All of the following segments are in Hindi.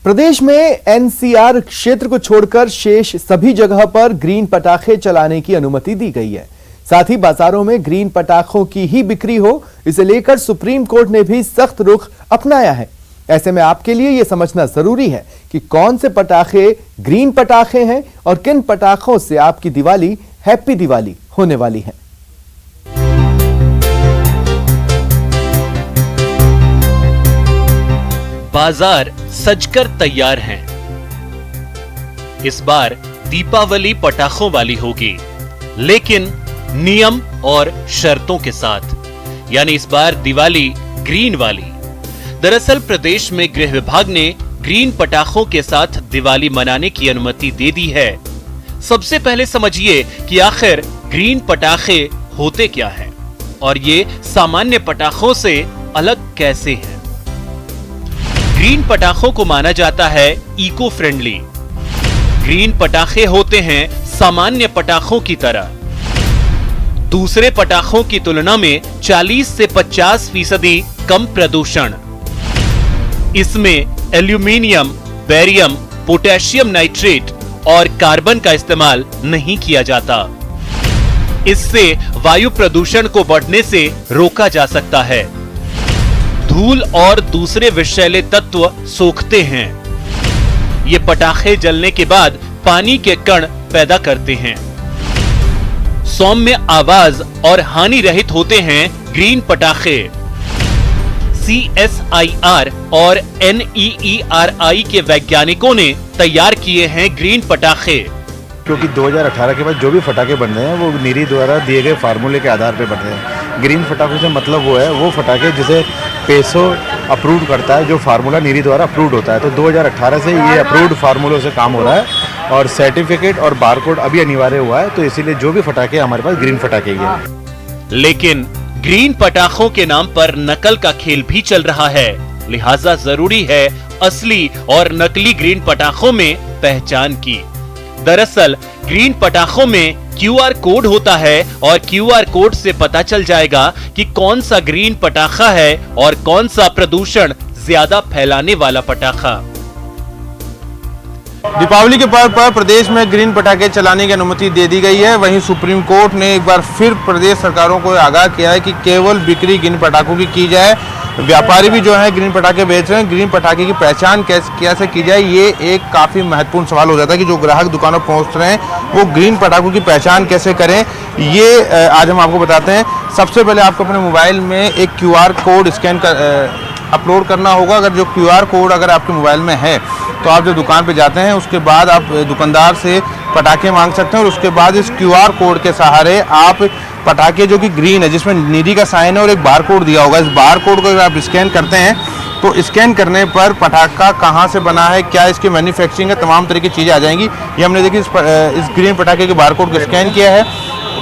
प्रदेश में एनसीआर क्षेत्र को छोड़कर शेष सभी जगह पर ग्रीन पटाखे चलाने की अनुमति दी गई है। साथ ही बाजारों में ग्रीन पटाखों की ही बिक्री हो, इसे लेकर सुप्रीम कोर्ट ने भी सख्त रुख अपनाया है। ऐसे में आपके लिए यह समझना जरूरी है कि कौन से पटाखे ग्रीन पटाखे हैं और किन पटाखों से आपकी दिवाली हैप्पी दिवाली होने वाली है। बाजार सजकर तैयार हैं। इस बार दीपावली पटाखों वाली होगी, लेकिन नियम और शर्तों के साथ, यानी इस बार दिवाली ग्रीन वाली। दरअसल प्रदेश में गृह विभाग ने ग्रीन पटाखों के साथ दिवाली मनाने की अनुमति दे दी है। सबसे पहले समझिए कि आखिर ग्रीन पटाखे होते क्या हैं और ये सामान्य पटाखों से अलग कैसे हैं। ग्रीन पटाखों को माना जाता है इको फ्रेंडली। ग्रीन पटाखे होते हैं सामान्य पटाखों की तरह, दूसरे पटाखों की तुलना में 40 से 50% कम प्रदूषण। इसमें एल्यूमिनियम, बेरियम, पोटेशियम नाइट्रेट और कार्बन का इस्तेमाल नहीं किया जाता। इससे वायु प्रदूषण को बढ़ने से रोका जा सकता है। धूल और दूसरे विषैले तत्व सोखते हैं। ये पटाखे जलने के बाद पानी के कण पैदा करते हैं। सौम्य आवाज और हानि रहित होते हैं ग्रीन पटाखे। CSIR और NEERI के वैज्ञानिकों ने तैयार किए हैं ग्रीन पटाखे। क्योंकि 2018 के बाद जो भी पटाखे बन रहे हैं वो नीरी द्वारा दिए गए फार्मूले के आधार पर बन रहे हैं। ग्रीन पटाखों से मतलब वो है वो पटाखे जिसे पेसो अप्रूव करता है, जो फार्मूला नीरी द्वारा अप्रूव्ड होता है। तो 2018 से ये अप्रूव्ड फार्मूलों से काम हो रहा है और सर्टिफिकेट और बारकोड अभी अनिवार्य हुआ है। तो इसीलिए जो भी पटाखे हमारे पास ग्रीन पटाखे ही है। लेकिन ग्रीन पटाखों के नाम पर नकल का खेल भी चल रहा है, लिहाजा जरूरी है असली और नकली ग्रीन पटाखों में पहचान की। दरअसल ग्रीन पटाखों में QR कोड होता है और QR कोड से पता चल जाएगा कि कौन सा ग्रीन पटाखा है और कौन सा प्रदूषण ज्यादा फैलाने वाला पटाखा। दीपावली के पर्व पर प्रदेश में ग्रीन पटाखे चलाने की अनुमति दे दी गई है। वहीं सुप्रीम कोर्ट ने एक बार फिर प्रदेश सरकारों को आगाह किया है कि केवल बिक्री ग्रीन पटाखों की जाए। व्यापारी भी जो है ग्रीन पटाखे बेच रहे हैं, ग्रीन पटाखे की पहचान कैसे की जाए, ये एक काफ़ी महत्वपूर्ण सवाल हो जाता है कि जो ग्राहक दुकानों पर पहुंच रहे हैं वो ग्रीन पटाखों की पहचान कैसे करें। ये आज हम आपको बताते हैं। सबसे पहले आपको अपने मोबाइल में एक QR कोड स्कैन कर अपलोड करना होगा। अगर जो QR कोड अगर आपके मोबाइल में है तो आप जो दुकान पे जाते हैं उसके बाद आप दुकानदार से पटाखे मांग सकते हैं और उसके बाद इस QR कोड के सहारे आप पटाखे जो कि ग्रीन है, जिसमें नीली का साइन है और एक बार कोड दिया होगा, इस बार कोड को अगर आप स्कैन करते हैं तो स्कैन करने पर पटाखा कहाँ से बना है, क्या इसकी मैन्युफैक्चरिंग है, तमाम तरह की चीज़ें आ जाएंगी। ये हमने देखी इस ग्रीन पटाखे के बार कोड को स्कैन किया है।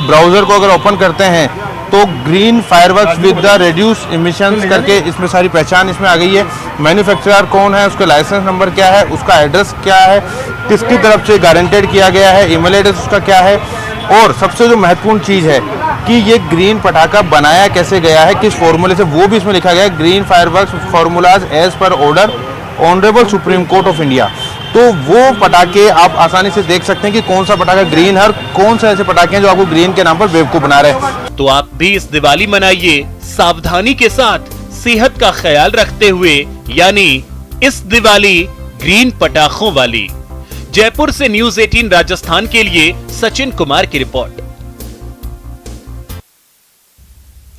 ब्राउज़र को अगर ओपन करते हैं तो green fireworks with the reduce emissions करके इसमें सारी पहचान इसमें आ गई है। मैन्युफैक्चरर कौन है, उसका लाइसेंस नंबर क्या है, उसका एड्रेस क्या है, किसकी तरफ से गारंटेड किया गया है, ईमेल एड्रेस उसका क्या है, और सबसे जो महत्वपूर्ण चीज़ है कि ये ग्रीन पटाखा बनाया कैसे गया है, किस फॉर्मूले से, वो भी इसमें लिखा गया है। Green fireworks formulas as per order honourable supreme court of India. तो वो पटाखे आप आसानी से देख सकते हैं कि कौन सा पटाखा ग्रीन है और कौन से ऐसे पटाखे हैं जो आपको ग्रीन के नाम पर बेवकूफ बना रहे हैं। तो आप भी इस दिवाली मनाइए सावधानी के साथ, सेहत का ख्याल रखते हुए, यानी इस दिवाली ग्रीन पटाखों वाली। जयपुर से न्यूज़ 18 राजस्थान के लिए सचिन कुमार की रिपोर्ट।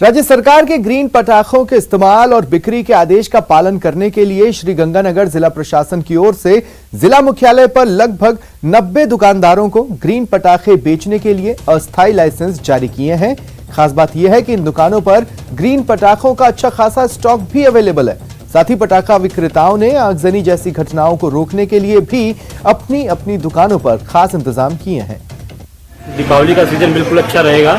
राज्य सरकार के ग्रीन पटाखों के इस्तेमाल और बिक्री के आदेश का पालन करने के लिए श्रीगंगानगर जिला प्रशासन की ओर से जिला मुख्यालय पर लगभग 90 दुकानदारों को ग्रीन पटाखे बेचने के लिए अस्थायी लाइसेंस जारी किए हैं। खास बात यह है कि इन दुकानों पर ग्रीन पटाखों का अच्छा खासा स्टॉक भी अवेलेबल है। साथ ही पटाखा विक्रेताओं ने आगजनी जैसी घटनाओं को रोकने के लिए भी अपनी अपनी दुकानों पर खास इंतजाम किए हैं। दीपावली का सीजन बिल्कुल अच्छा रहेगा,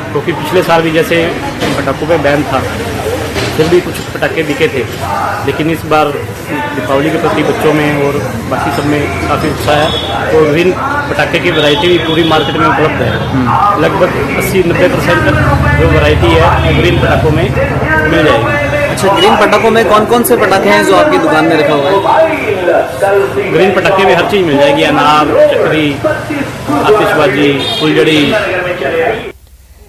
क्योंकि पिछले साल भी जैसे पटाखों पे बैन था, फिर भी कुछ पटाखे बिके थे, लेकिन इस बार दीपावली के प्रति बच्चों में और बाकी सब में काफ़ी उत्साह है और ग्रीन पटाखे की वैरायटी भी पूरी मार्केट में उपलब्ध है। लगभग 80-90% तक जो वैरायटी है ग्रीन पटाखों में मिल जाएगी। अच्छा, ग्रीन पटाखों में कौन कौन से पटाखे हैं जो आपकी दुकान में रखा हुआ है? ग्रीन पटाखे में हर चीज़ मिल जाएगी, अनार, चक्री, आतिशबाजी, फुलझड़ी।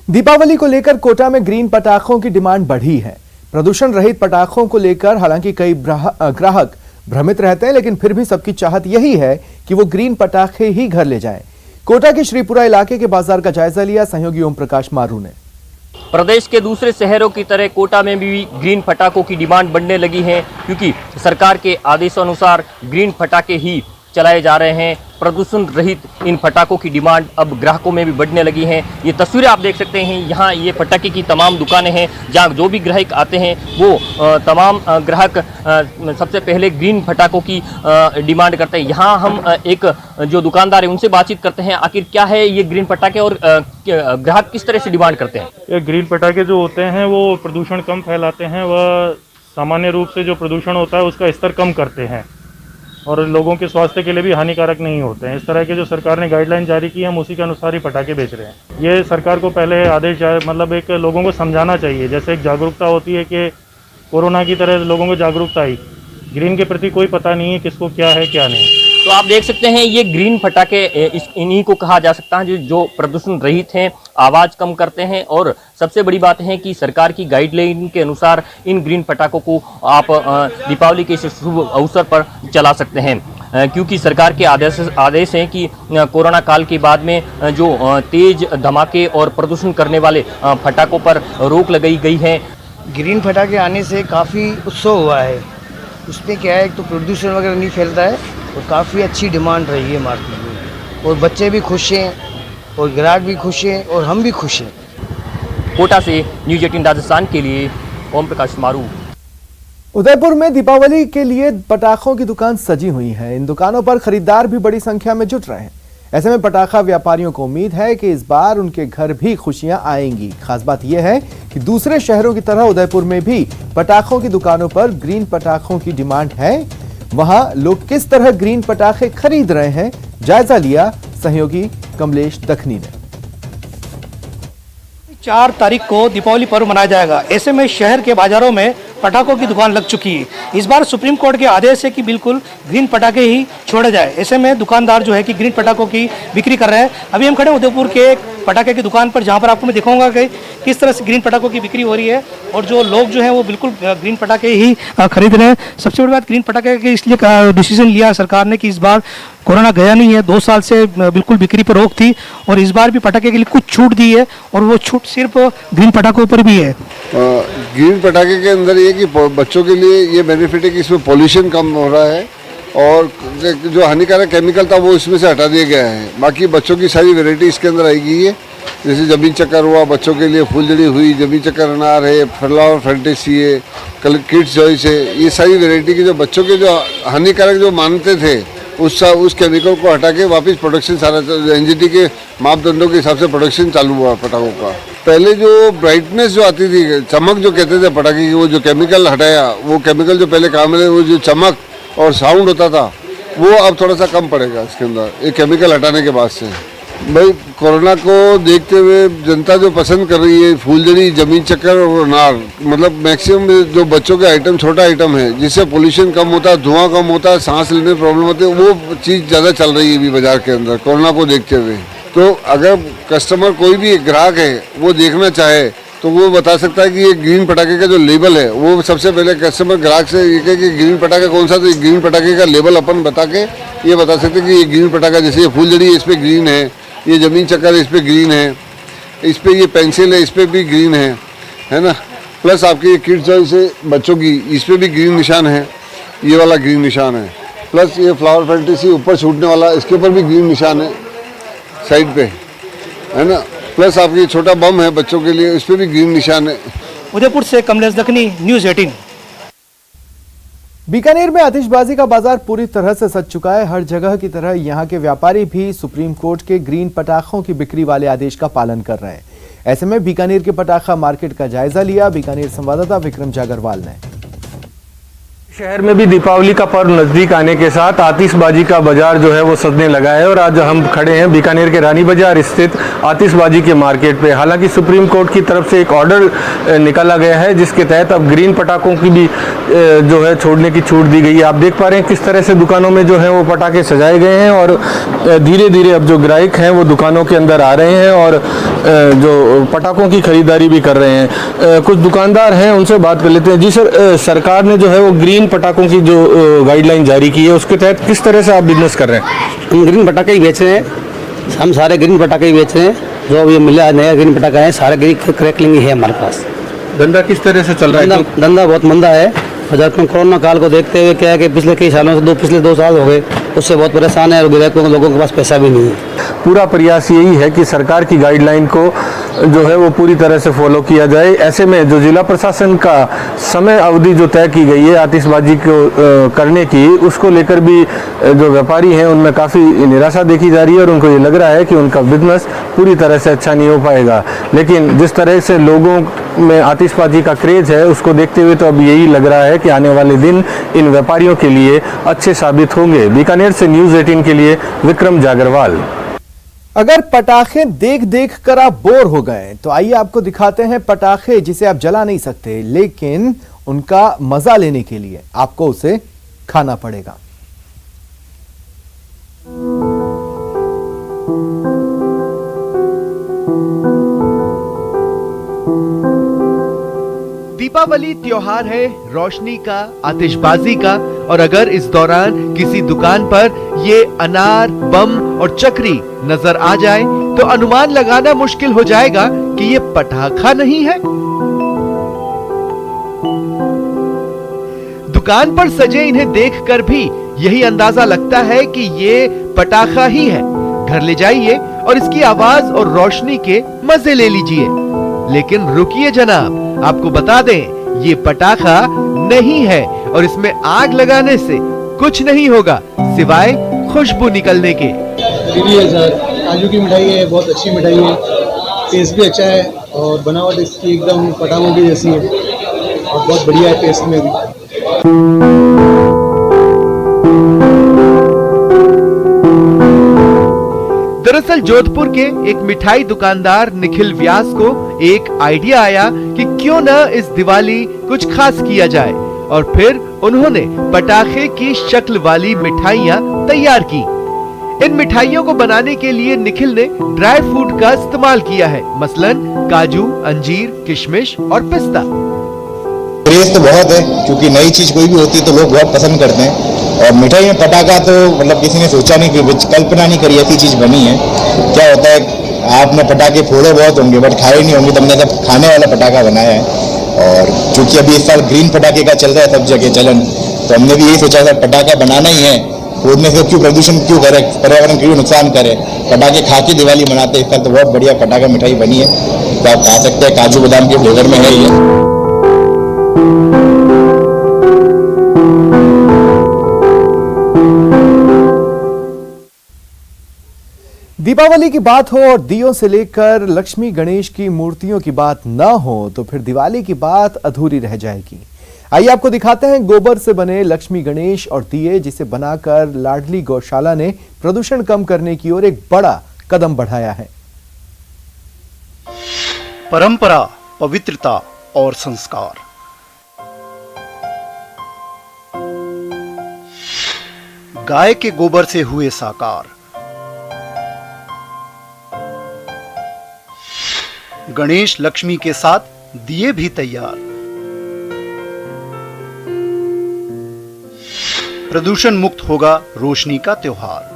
दीपावली को लेकर कोटा में ग्रीन पटाखों की डिमांड बढ़ी है। प्रदूषण रहित पटाखों को लेकर हालांकि कई ग्राहक भ्रमित रहते हैं, लेकिन फिर भी सबकी चाहत यही है कि वो ग्रीन पटाखे ही घर ले जाएं। कोटा के श्रीपुरा इलाके के बाजार का जायजा लिया सहयोगी ओम प्रकाश मारू ने। प्रदेश के दूसरे शहरों की तरह कोटा में भी ग्रीन पटाखों की डिमांड बढ़ने लगी है, क्योंकि सरकार के आदेशानुसार ग्रीन पटाखे ही चलाए जा रहे हैं। प्रदूषण रहित इन पटाखों की डिमांड अब ग्राहकों में भी बढ़ने लगी है। ये तस्वीरें आप देख सकते हैं, यहाँ ये पटाखे की तमाम दुकानें हैं, जहाँ जो भी ग्राहक आते हैं वो तमाम ग्राहक सबसे पहले ग्रीन पटाखों की डिमांड करते हैं। यहाँ हम एक जो दुकानदार है उनसे बातचीत करते हैं, आखिर क्या है ये ग्रीन पटाखे और ग्राहक किस तरह से डिमांड करते हैं। ये ग्रीन पटाखे जो होते हैं वो प्रदूषण कम फैलाते हैं, वह सामान्य रूप से जो प्रदूषण होता है उसका स्तर कम करते हैं और लोगों के स्वास्थ्य के लिए भी हानिकारक नहीं होते हैं। इस तरह के जो सरकार ने गाइडलाइन जारी की है, हम उसी के अनुसार ही पटाखे बेच रहे हैं। ये सरकार को पहले आदेश मतलब एक लोगों को समझाना चाहिए, जैसे एक जागरूकता होती है कि कोरोना की तरह लोगों को जागरूकता आई, ग्रीन के प्रति कोई पता नहीं है किसको क्या है क्या नहीं। तो आप देख सकते हैं ये ग्रीन पटाखे इन्हीं को कहा जा सकता है जो प्रदूषण रहित हैं, आवाज़ कम करते हैं और सबसे बड़ी बात है कि सरकार की गाइडलाइन के अनुसार इन ग्रीन पटाखों को आप दीपावली के इस शुभ अवसर पर चला सकते हैं, क्योंकि सरकार के आदेश हैं कि कोरोना काल के बाद में जो तेज धमाके और प्रदूषण करने वाले पटाखों पर रोक लगाई गई है। ग्रीन पटाखे आने से काफ़ी उत्सव हुआ है, उसमें क्या है तो प्रदूषण वगैरह नहीं फैलता है और काफ़ी अच्छी डिमांड रही है मार्केट में और बच्चे भी खुश हैं और ग्राहक भी खुश हैं और हम भी खुश हैं। कोटा से न्यूज़ 18 राजस्थान के लिए ओम प्रकाश मारू। उदयपुर में दीपावली के लिए पटाखों की दुकान सजी हुई है। इन दुकानों पर खरीदार भी बड़ी संख्या में जुट रहे हैं। ऐसे में पटाखा व्यापारियों को उम्मीद है कि इस बार उनके घर भी खुशियां आएंगी। खास बात यह है कि दूसरे शहरों की तरह उदयपुर में भी पटाखों की दुकानों पर ग्रीन पटाखों की डिमांड है। वहां लोग किस तरह ग्रीन पटाखे खरीद रहे हैं, जायजा लिया सहयोगी कमलेश दखनी ने। 4 तारीख को दीपावली पर्व मनाया जाएगा। ऐसे में शहर के बाजारों में पटाखों की दुकान लग चुकी है। इस बार सुप्रीम कोर्ट के आदेश है कि बिल्कुल ग्रीन पटाखे ही छोड़े जाए। ऐसे में दुकानदार जो है कि ग्रीन पटाखों की बिक्री कर रहे हैं। अभी हम खड़े उदयपुर के एक पटाखे की दुकान पर, जहां पर आपको मैं दिखाऊंगा कि किस तरह से ग्रीन पटाखों की बिक्री हो रही है और जो लोग जो हैं वो बिल्कुल ग्रीन पटाखे ही खरीद रहे हैं। सबसे बड़ी बात, ग्रीन पटाखे के इसलिए डिसीजन लिया सरकार ने कि इस बार कोरोना गया नहीं है, 2 साल से बिल्कुल बिक्री पर रोक थी और इस बार भी पटाखे के लिए कुछ छूट दी है और वो छूट सिर्फ ग्रीन पटाखों पर भी है। ग्रीन पटाखे के अंदर ये कि बच्चों के लिए ये बेनिफिट है कि इसमें पोल्यूशन कम हो रहा है और जो हानिकारक केमिकल था वो इसमें से हटा दिया गया है। बाकी बच्चों की सारी वैरायटी इसके अंदर आई गई है, जैसे जमीन चक्कर हुआ बच्चों के लिए, फुलझड़ी हुई, जमीन चक्कर अनार है, फ्लावर फैंटेसी है, किड्स चॉइस है। ये सारी वैरायटी की जो बच्चों के जो हानिकारक जो मानते थे उस केमिकल को हटा के वापस प्रोडक्शन सारा एनजीटी के मापदंडों के हिसाब से प्रोडक्शन चालू हुआ पटाखों का। पहले जो ब्राइटनेस जो आती थी, चमक जो कहते थे पटाखे की, वो जो केमिकल हटाया, वो केमिकल जो पहले काम में वो जो चमक और साउंड होता था वो अब थोड़ा सा कम पड़ेगा इसके अंदर, ये केमिकल हटाने के बाद से। भाई कोरोना को देखते हुए जनता जो पसंद कर रही है फूलझड़ी, जमीन चक्कर और अनार, मतलब मैक्सिमम जो बच्चों के आइटम छोटा आइटम है जिससे पोल्यूशन कम होता है, धुआं कम होता है, सांस लेने में प्रॉब्लम होती है, वो चीज़ ज़्यादा चल रही है अभी बाजार के अंदर कोरोना को देखते हुए। तो अगर कस्टमर कोई भी ग्राहक है वो देखना चाहे तो वो बता सकता है कि ये ग्रीन पटाखे का जो लेबल है वो सबसे पहले कस्टमर ग्राहक से ये कहे कि ग्रीन पटाखा कौन सा, तो ग्रीन पटाखे का लेबल अपन बता के ये बता सकते हैं कि ये ग्रीन पटाखा, जैसे ये फूलझड़ी है इस पर ग्रीन है, ये जमीन चक्कर है इस पर ग्रीन है, इस पर ये पेंसिल है इस पर भी ग्रीन है ना। प्लस आपके ये किड्स चॉइस है बच्चों की, इस पर भी ग्रीन निशान है, ये वाला ग्रीन निशान है। प्लस ये फ्लावर फैंटेसी ऊपर छूटने वाला, इसके ऊपर भी ग्रीन निशान है साइड पे, है ना। प्लस आपकी छोटा बम है बच्चों के लिए, इस पर भी ग्रीन निशान है। उदयपुर से कमलेश दखनी, न्यूज़ 18। बीकानेर में आतिशबाजी का बाजार पूरी तरह से सज चुका है। हर जगह की तरह यहां के व्यापारी भी सुप्रीम कोर्ट के ग्रीन पटाखों की बिक्री वाले आदेश का पालन कर रहे हैं। ऐसे में बीकानेर के पटाखा मार्केट का जायजा लिया बीकानेर संवाददाता विक्रम जागरवाल ने। शहर में भी दीपावली का पर्व नज़दीक आने के साथ आतिशबाजी का बाजार जो है वो सजने लगा है और आज हम खड़े हैं बीकानेर के रानी बाजार स्थित आतिशबाजी के मार्केट पे। हालांकि सुप्रीम कोर्ट की तरफ से एक ऑर्डर निकाला गया है जिसके तहत अब ग्रीन पटाखों की भी जो है छोड़ने की छूट दी गई है। आप देख पा रहे हैं किस तरह से दुकानों में जो है वो पटाखे सजाए गए हैं और धीरे धीरे अब जो ग्राहक हैं वो दुकानों के अंदर आ रहे हैं और जो पटाखों की खरीदारी भी कर रहे हैं। कुछ दुकानदार हैं, उनसे बात कर लेते हैं। जी सर, सरकार ने जो है वो ग्रीन पटाखों की जो गाइडलाइन जारी की है उसके तहत किस तरह से आप बिजनेस कर रहे हैं? हम ग्रीन पटाखे ही बेच रहे हैं, हम सारे ग्रीन पटाखे ही बेच रहे हैं। जो ये मिला नया ग्रीन पटाखा है सारे ग्रीन क्रैकलिंग ही है हमारे पास। धंधा किस तरह से चल रहा है? धंधा बहुत मंदा है। और कोरोना काल को देखते हुए क्या है कि पिछले कई सालों से पिछले 2 साल हो गए, उससे बहुत परेशान है और ग्राहकों लोगों के पास पैसा भी नहीं है। पूरा प्रयास यही है कि सरकार की गाइडलाइन को जो है वो पूरी तरह से फॉलो किया जाए। ऐसे में जो जिला प्रशासन का समय अवधि जो तय की गई है आतिशबाजी को करने की, उसको लेकर भी जो व्यापारी हैं उनमें काफ़ी निराशा देखी जा रही है और उनको ये लग रहा है कि उनका बिजनेस पूरी तरह से अच्छा नहीं हो पाएगा। लेकिन जिस तरह से लोगों में आतिशबाजी का क्रेज है उसको देखते हुए तो अब यही लग रहा है कि आने वाले दिन इन व्यापारियों के लिए अच्छे साबित होंगे। बीकानेर से न्यूज़ 18 के लिए विक्रम जागरवाल। अगर पटाखे देख देख कर आप बोर हो गए तो आइए आपको दिखाते हैं पटाखे जिसे आप जला नहीं सकते, लेकिन उनका मजा लेने के लिए आपको उसे खाना पड़ेगा। दीपावली त्योहार है रोशनी का, आतिशबाजी का, और अगर इस दौरान किसी दुकान पर ये अनार, बम और चक्री नजर आ जाए तो अनुमान लगाना मुश्किल हो जाएगा कि ये पटाखा नहीं है। दुकान पर सजे इन्हें देखकर भी यही अंदाजा लगता है कि ये पटाखा ही है। घर ले जाइए और इसकी आवाज और रोशनी के मजे ले लीजिए। लेकिन रुकिए जनाब, आपको बता दें ये पटाखा नहीं है और इसमें आग लगाने से कुछ नहीं होगा सिवाय खुशबू निकलने के। काजू की मिठाई है, बहुत अच्छी मिठाई है, टेस्ट भी अच्छा है और बनावट इसकी एकदम पटाखों की जैसी है और बहुत बढ़िया है टेस्ट में भी। दरअसल जोधपुर के एक मिठाई दुकानदार निखिल व्यास को एक आइडिया आया कि क्यों न इस दिवाली कुछ खास किया जाए, और फिर उन्होंने पटाखे की शक्ल वाली मिठाइयाँ तैयार की। इन मिठाइयों को बनाने के लिए निखिल ने ड्राई फ्रूट का इस्तेमाल किया है, मसलन काजू, अंजीर, किशमिश और पिस्ता। क्रेज तो बहुत है क्योंकि नई चीज कोई भी होती है तो लोग बहुत पसंद करते हैं। और मिठाई में पटाखा तो मतलब किसी ने सोचा नहीं, कल्पना नहीं करी ऐसी चीज बनी है। क्या होता है आपने पटाखे फोड़े बहुत होंगे बट खाए नहीं होंगे, तो हमने सब खाने वाला पटाखा बनाया है। और चूंकि अभी इस साल ग्रीन पटाखे का चल रहा है सब जगह चलन, तो हमने भी यही सोचा था पटाखा बनाना ही है। फोड़ने से क्यों प्रदूषण क्यों करे, पर्यावरण क्यों नुकसान करे, पटाखे खा के दिवाली मनाते हैं। इस साल तो बहुत बढ़िया पटाखा मिठाई बनी है, तो आप खा सकते हैं। काजू बादाम के फ्लेवर में है ये। दीपावली की बात हो और दियों से लेकर लक्ष्मी गणेश की मूर्तियों की बात न हो तो फिर दिवाली की बात अधूरी रह जाएगी। आइए आपको दिखाते हैं गोबर से बने लक्ष्मी गणेश और दिए, जिसे बनाकर लाडली गौशाला ने प्रदूषण कम करने की ओर एक बड़ा कदम बढ़ाया है। परंपरा, पवित्रता और संस्कार, गाय के गोबर से हुए साकार। गणेश लक्ष्मी के साथ दिए भी तैयार। प्रदूषण मुक्त होगा रोशनी का त्योहार।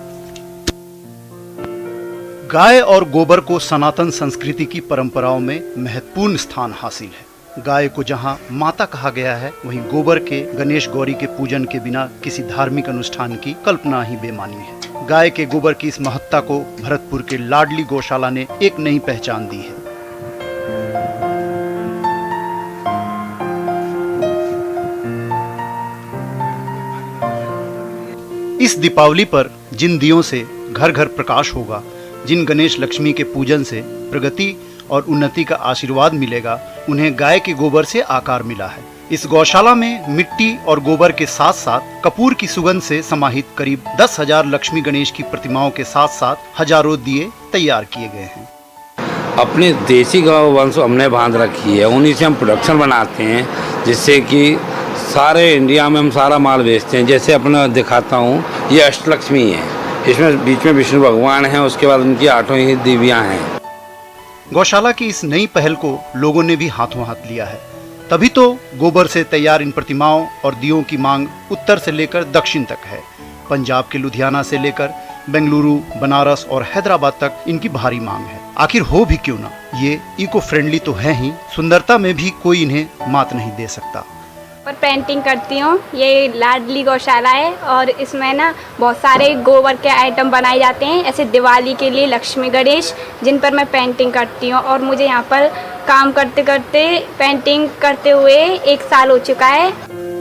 गाय और गोबर को सनातन संस्कृति की परंपराओं में महत्वपूर्ण स्थान हासिल है। गाय को जहां माता कहा गया है, वहीं गोबर के गणेश गौरी के पूजन के बिना किसी धार्मिक अनुष्ठान की कल्पना ही बेमानी है। गाय के गोबर की इस महत्ता को भरतपुर के लाडली गौशाला ने एक नई पहचान दी है। इस दीपावली पर जिन दियों से घर घर प्रकाश होगा, जिन गणेश लक्ष्मी के पूजन से प्रगति और उन्नति का आशीर्वाद मिलेगा, उन्हें गाय के गोबर से आकार मिला है। इस गौशाला में मिट्टी और गोबर के साथ साथ कपूर की सुगंध से समाहित करीब 10,000 लक्ष्मी गणेश की प्रतिमाओं के साथ साथ हजारों दिए तैयार किए गए हैं। अपने देसी गौ वंश हमने बांध रखी है, उन्हीं से हम प्रोडक्शन बनाते हैं, जिससे कि सारे इंडिया में हम सारा माल बेचते हैं। जैसे अपना दिखाता हूँ, ये अष्टलक्ष्मी है, इसमें बीच में विष्णु भगवान हैं, उसके बाद उनकी 8 ही देवियाँ हैं। गौशाला की इस नई पहल को लोगों ने भी हाथों हाथ लिया है, तभी तो गोबर से तैयार इन प्रतिमाओं और दियों की मांग उत्तर से लेकर दक्षिण तक है। पंजाब के लुधियाना से लेकर बेंगलुरु, बनारस और हैदराबाद तक इनकी भारी मांग है। आखिर हो भी क्यों ना, ये इको फ्रेंडली तो है ही, सुंदरता में भी कोई इन्हें मात नहीं दे सकता। पर पेंटिंग करती हूँ, ये लाडली गौशाला है और इसमें ना बहुत सारे गोबर के आइटम बनाए जाते हैं, ऐसे दिवाली के लिए लक्ष्मी गणेश, जिन पर मैं पेंटिंग करती हूँ। और मुझे यहाँ पर काम करते करते पेंटिंग करते हुए 1 साल हो चुका है।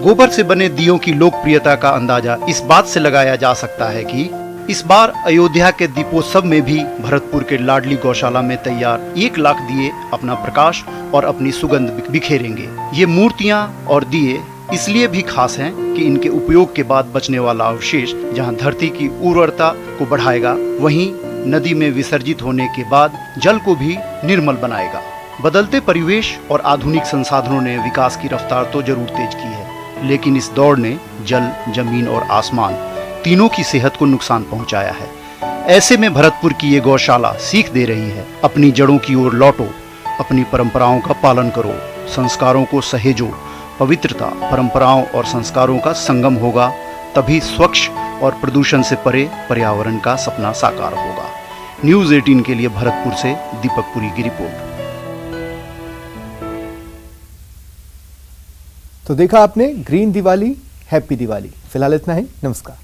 गोबर से बने दियों की लोकप्रियता का अंदाजा इस बात से लगाया जा सकता है कि इस बार अयोध्या के दीपोत्सव में भी भरतपुर के लाडली गौशाला में तैयार 1 लाख दिए अपना प्रकाश और अपनी सुगंध बिखेरेंगे। ये मूर्तियां और दिए इसलिए भी खास हैं कि इनके उपयोग के बाद बचने वाला अवशेष जहां धरती की उर्वरता को बढ़ाएगा, वहीं नदी में विसर्जित होने के बाद जल को भी निर्मल बनाएगा। बदलते परिवेश और आधुनिक संसाधनों ने विकास की रफ्तार तो जरूर तेज की है, लेकिन इस दौड़ ने जल, जमीन और आसमान तीनों की सेहत को नुकसान पहुंचाया है। ऐसे में भरतपुर की ये गौशाला सीख दे रही है, अपनी जड़ों की ओर लौटो, अपनी परंपराओं का पालन करो, संस्कारों को सहेजो। पवित्रता, परंपराओं और संस्कारों का संगम होगा, तभी स्वच्छ और प्रदूषण से परे पर्यावरण का सपना साकार होगा। न्यूज़ 18 के लिए भरतपुर से दीपक पुरी की रिपोर्ट। तो देखा आपने ग्रीन दिवाली, हैप्पी दिवाली। फिलहाल इतना ही, नमस्कार।